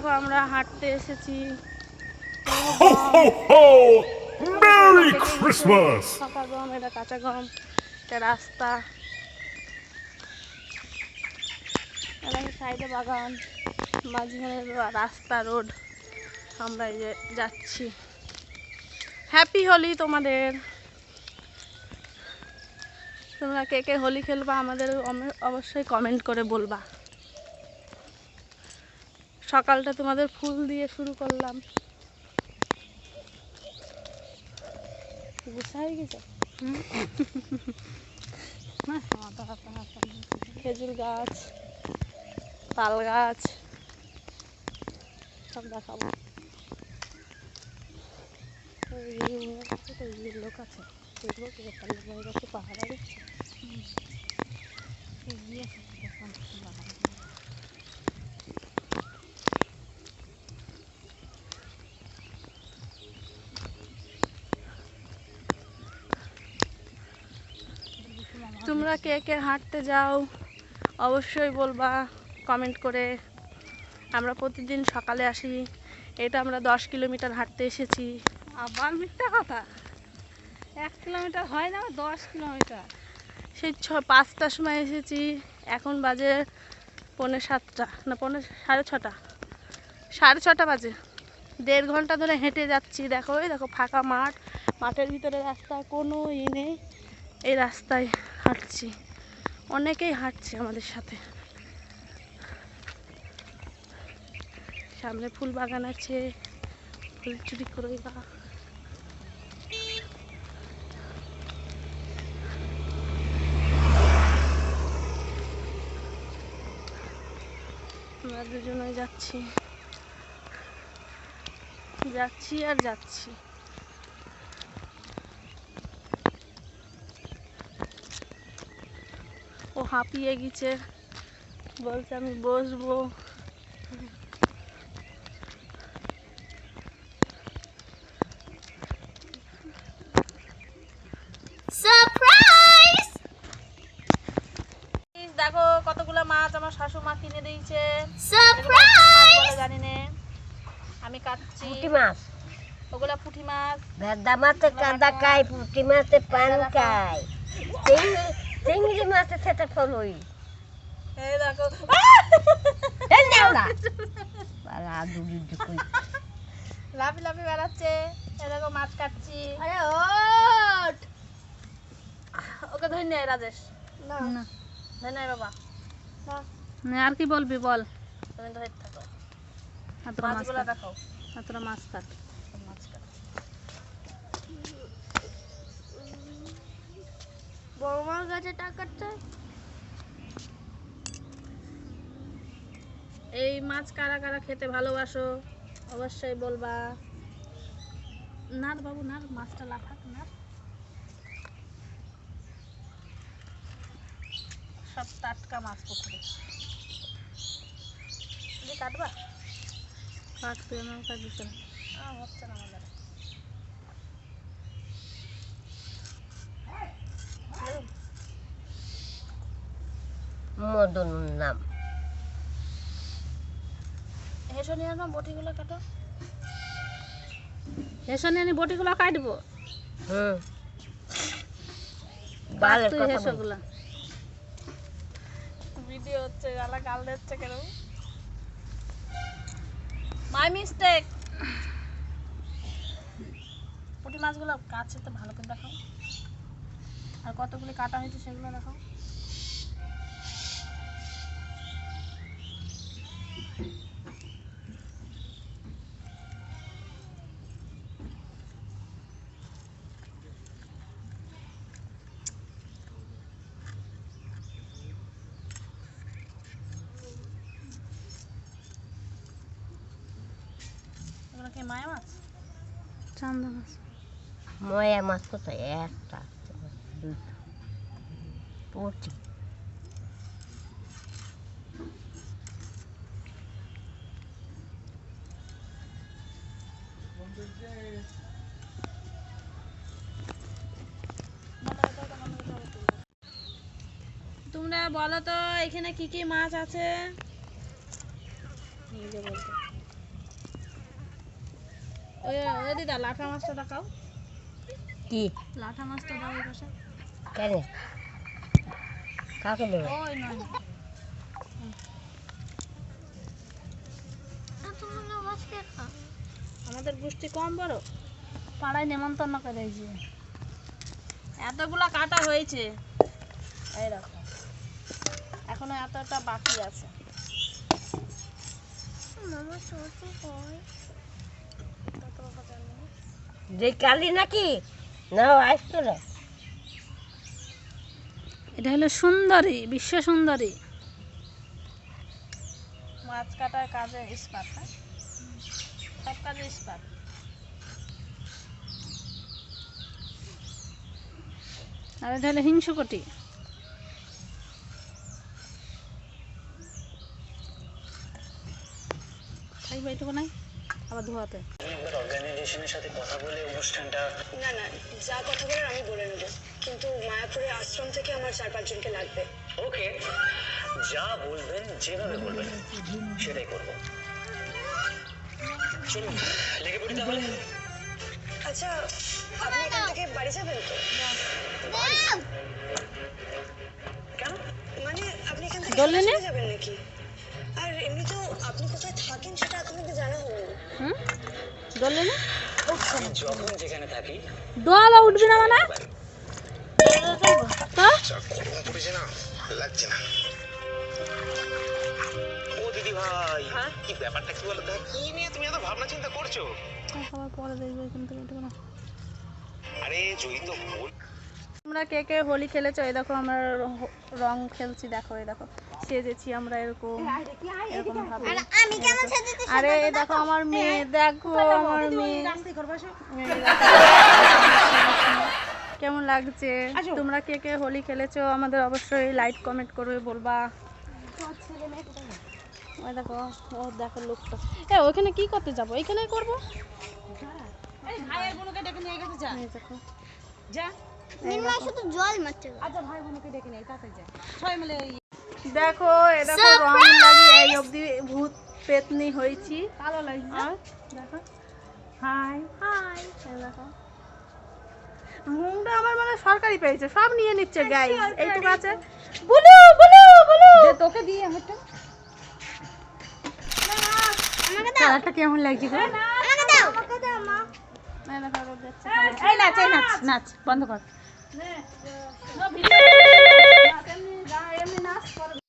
দেখো আমরা হাঁটতে এসেছি। Merry Christmas. ফাঁকা গম, এটা কাঁচা গম, এটা রাস্তা, সাইডে বাগান, মাঝখানে রাস্তা, রোড। আমরা এই যে যাচ্ছি। হ্যাপি হোলি তোমাদের। তোমরা কে কে হোলি খেলবা আমাদের অবশ্যই কমেন্ট করে বলবা। সকালটা তোমাদের ফুল দিয়ে শুরু করলাম। গুছা হয়ে গেছে। খেজুর গাছ, তাল গাছ সব দেখাবো। লোক আছে দেখবো কি গাছে পাহাড়া দিচ্ছে। তোমরা কে কে হাঁটতে যাও অবশ্যই বলবা কমেন্ট করে। আমরা প্রতিদিন সকালে আসি। এটা আমরা 10 কিলোমিটার হাঁটতে এসেছি। আবার মিথ্যা কথা, 1 কিলোমিটার হয় না, 10 কিলোমিটার। সেই 5টার সময় এসেছি, এখন বাজে 6:45 না 6:30, 6:30 বাজে। 1.5 ঘন্টা ধরে হেঁটে যাচ্ছি। দেখো এই দেখো ফাঁকা মাঠ, মাঠের ভিতরে রাস্তা, কোনো নেই। এই রাস্তায় হাঁটছি, অনেকেই হাঁটছে আমাদের সাথে। সামনে ফুল বাগান আছে, ফুল চুরি করে আমরা দুজনে যাচ্ছি আর যাচ্ছি। ও হাঁপিয়ে গেছে, বলছে আমি বসবো। সারপ্রাইজ! দেখো কতগুলো মাছ আমার শাশুড়ি কিনে দিয়েছে। সারপ্রাইজ! জানি না, আমি কাটছি। পুঁটি মাছ, ওগুলা পুঁটি মাছ। ভেদা মাছে কাদা খায়, পুঁটি মাছে পান খায়, চিংড়ি মাছে সেটা ফলই। এই দেখো লাফি লাফি বেড়াচ্ছে। এই দেখো মাছ কাটছি। আরে ওঠ, ওকে ধরে নে রাজেশ। না ধরে নে বাবা। আর কি বলবি বল। তুমি ধরে থাকো, হাতরা মাছ মাছগুলো কাট, দেখাও। হাতরা মাছ কাট। মাছ কাটো। বড়মার কাছে টাকা চাই। এই মাছ কারা কারা খেতে ভালোবাসো অবশ্যই বলবা। নার বাবু নার, মাছটা লাফাক নার। সব টাটকা মাছ পুকুরে। তুমি কাটবা? কাট, তুই আমার কাটবি কেন? হচ্ছে না আমাদের। মদনুর নাম। হেসো নিয়ে না বটিগুলো কাটো। হেসো নিয়ে আমি বটিগুলো কাটবো। ভালো তুই কথা হেসো বল। গুলা। ভিডিও হচ্ছে, গালা গাল দিচ্ছে কেন? My mistake. পুঁটি মাছগুলো কাছে তো ভালো করে দেখাও, আর কতগুলি কাটা হয়েছে সেগুলো দেখাও। এগুলো কি মায়া মাছ? চান্দা মাছ। ময়া মাছ কোথায়? একটা, দুটো, পুঁটি। তোমরা বলো তো এখানে কি কি মাছ আছে? ওই দিদা লাঠা মাছটা দেখাও, কি লাঠা মাছটা দাও এই পাশে। কেন কাকে দেবো ওই নয় আমাদের গোষ্ঠী কম বড়, পাড়ায় নেমন্তন্ন করে দিয়েছে, এতগুলা কাটা হয়েছে এই দেখো, এখনো এতটা বাকি আছে। যে কালি নাকি না আসতো না এটা হলো সুন্দরী, বিশ্ব সুন্দরী মাছ কাটার কাজে ইস্পাত, হ্যাঁ? সব কাজে ইস্পাত। আর এটা হলো হিংসুকটি, থাকবে এইটুকু নাই, আবার ধোয়াতে। অর্গানাইজেশনের সাথে কথা বলে অনুষ্ঠানটা না না যা কথা বলার আমি বলে নেব, কিন্তু মায়াপুরের আশ্রম থেকে আমার 4-5 জনকে লাগবে। ওকে, যা বলবেন যেভাবে বলবেন সেটাই করব। চলুন লেগে পড়ি তাহলে। আচ্ছা আপনি এখান থেকে বাড়ি যাবেন তো? কেন মানে আপনি এখান থেকে দোলে নে? চলে যাবেন নাকি? আর এমনি তো আপনি কোথায় থাকেন সেটা আপনাকে জানা হলো না। হুম, দোলে না যখন যেখানে থাকি দোয়ালা উঠবি না মানে তো গরম পড়েছে না, লাগছে না। ও দিদি ভাই কি ব্যাপারটা কি বলো, কি নিয়ে তুমি এত ভাবনা চিন্তা করছো? খাবার পরে দেখবো এখান থেকে একটু না। আরে জয়ী তো বল। তোমরা কে কে হোলি খেলেছো? এই দেখো আমরা রং খেলছি, দেখো এই দেখো সেজেছি আমরা এরকম এরকম ভাবে। আরে এই দেখো আমার মেয়ে, দেখো আমার মেয়ে কেমন লাগছে। তোমরা কে কে হোলি খেলেছো আমাদের অবশ্যই লাইক কমেন্ট করে বলবা। ওই দেখো ও দেখো লোকটা, ওইখানে কি করতে যাবো, এইখানেই করবো। এই দেখো দেখো এ দেখো রং লাগিয়ে এই অবধি ভূত পেতনি হয়েছি, ভালো লাগছে। দেখো হাই হাই, দেখো মুখটা আমার মানে সরকারি পেয়েছে, সব নিয়ে নিচ্ছে গাইস। এইটুকু আছে বুলু বুলু বুলু, তোকে দিয়ে আমারটা কালারটা কেমন লাগছে গো? আমাকে দাও, আমাকে দাও মা। না না কারো দেখছে, এই নাচ এই নাচ, নাচ বন্ধ কর। নে ভিডিও নাচ, এমনি নাচ করবে।